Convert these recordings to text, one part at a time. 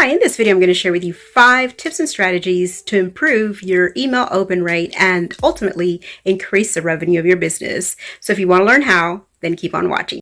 Hi, in this video I'm going to share with you 5 tips and strategies to improve your email open rate and ultimately increase the revenue of your business. So if you want to learn how, then keep on watching.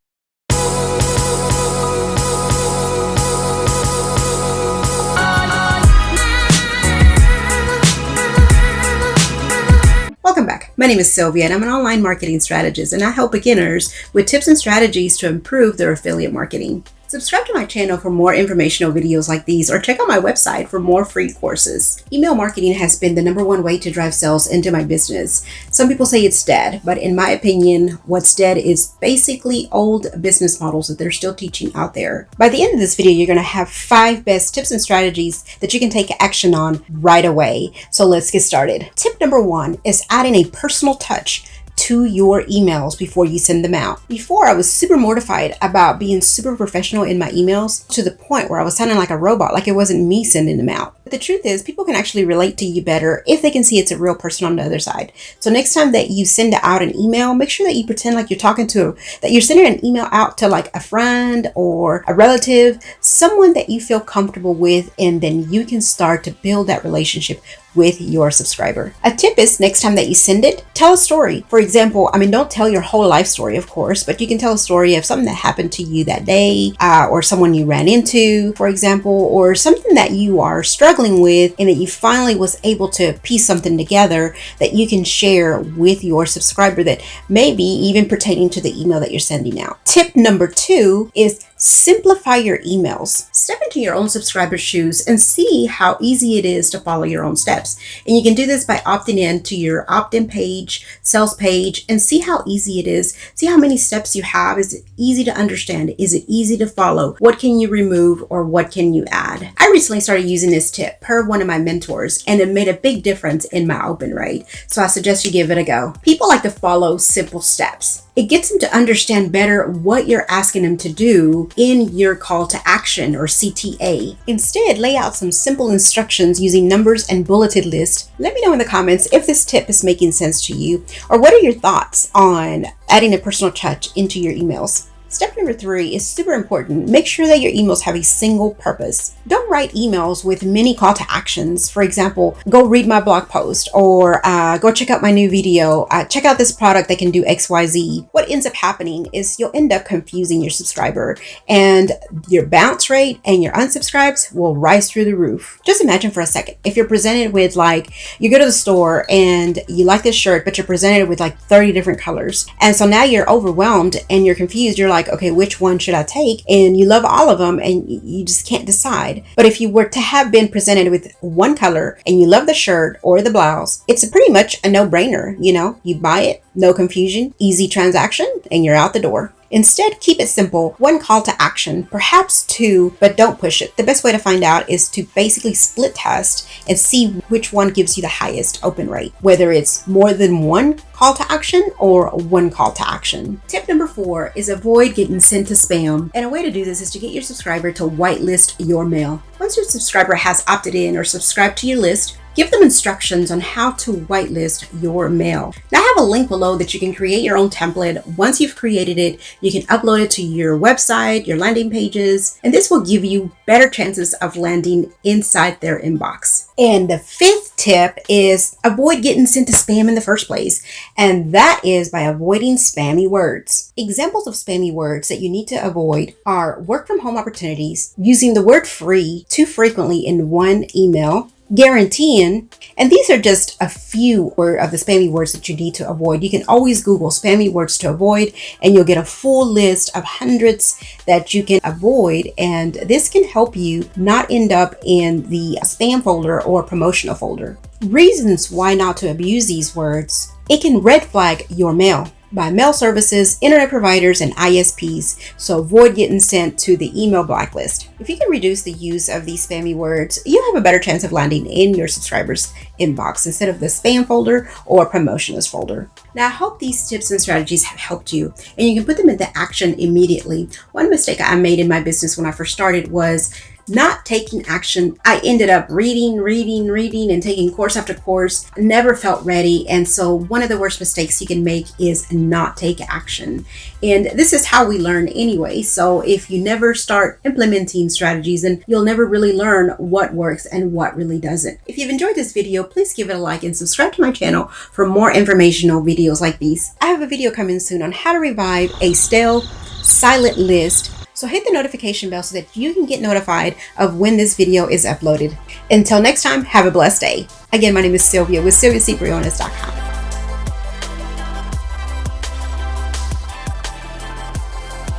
Welcome back. My name is Sylvia and I'm an online marketing strategist, and I help beginners with tips and strategies to improve their affiliate marketing. Subscribe to my channel for more informational videos like these, or check out my website for more free courses. Email marketing has been the #1 way to drive sales into my business. Some people say it's dead, but in my opinion, what's dead is basically old business models that they're still teaching out there. By the end of this video, you're going to have 5 best tips and strategies that you can take action on right away. So let's get started. Tip number 1 is adding a personal touch to your emails before you send them out. Before, I was super mortified about being super professional in my emails to the point where I was sounding like a robot, like it wasn't me sending them out. But the truth is, people can actually relate to you better if they can see it's a real person on the other side. So next time that you send out an email, make sure that you pretend like you're that you're sending an email out to like a friend or a relative, someone that you feel comfortable with, and then you can start to build that relationship with your subscriber. A tip is, next time that you send it, tell a story. For example, don't tell your whole life story, of course, but you can tell a story of something that happened to you that day, or someone you ran into, for example, or something that you are struggling with and that you finally was able to piece something together that you can share with your subscriber that may be even pertaining to the email that you're sending out. Tip number 2 is simplify your emails. Step into your own subscriber's shoes and see how easy it is to follow your own steps. And you can do this by opting in to your opt-in page, sales page, and see how easy it is. See how many steps you have. Is it easy to understand? Is it easy to follow? What can you remove or what can you add? I recently started using this tip per one of my mentors, and it made a big difference in my open rate. So I suggest you give it a go. People like to follow simple steps. It gets them to understand better what you're asking them to do in your call to action, or CTA. Instead, lay out some simple instructions using numbers and bulleted lists. Let me know in the comments if this tip is making sense to you, or what are your thoughts on adding a personal touch into your emails. Step number 3 is super important. Make sure that your emails have a single purpose. Don't write emails with many call to actions. For example, go read my blog post, or go check out my new video, check out this product that can do XYZ. What ends up happening is you'll end up confusing your subscriber, and your bounce rate and your unsubscribes will rise through the roof. Just imagine for a second, if you're presented with, like, you go to the store and you like this shirt, but you're presented with like 30 different colors. And so now you're overwhelmed and you're confused. You're like, okay, which one should I take? And you love all of them and you just can't decide. But if you were to have been presented with one color and you love the shirt or the blouse, it's pretty much a no-brainer. You buy it, no confusion, easy transaction, and you're out the door. Instead, keep it simple. 1 call to action, perhaps 2, but don't push it. The best way to find out is to basically split test and see which one gives you the highest open rate, whether it's more than 1 call to action or 1 call to action. Tip number 4 is avoid getting sent to spam. And a way to do this is to get your subscriber to whitelist your mail. Once your subscriber has opted in or subscribed to your list, give them instructions on how to whitelist your mail. Now, I have a link below that you can create your own template. Once you've created it, you can upload it to your website, your landing pages, and this will give you better chances of landing inside their inbox. And the 5th tip is avoid getting sent to spam in the first place, and that is by avoiding spammy words. Examples of spammy words that you need to avoid are work from home opportunities, using the word free too frequently in one email, guaranteeing, and these are just a few of the spammy words that you need to avoid. You can always Google spammy words to avoid, and you'll get a full list of hundreds that you can avoid, and this can help you not end up in the spam folder or promotional folder. Reasons why not to abuse these words: it can red flag your mail by mail services, internet providers, and ISPs, so avoid getting sent to the email blacklist. If you can reduce the use of these spammy words, you have a better chance of landing in your subscribers' inbox instead of the spam folder or promotion list folder. Now, I hope these tips and strategies have helped you, and you can put them into action immediately. One mistake I made in my business when I first started was not taking action. I ended up reading, and taking course after course, never felt ready. And so one of the worst mistakes you can make is not take action. And this is how we learn anyway. So if you never start implementing strategies, then you'll never really learn what works and what really doesn't. If you've enjoyed this video, please give it a like and subscribe to my channel for more informational videos like these. I have a video coming soon on how to revive a stale, silent list. So hit the notification bell so that you can get notified of when this video is uploaded. Until next time, have a blessed day. Again, my name is Sylvia with SylviaCBriones.com.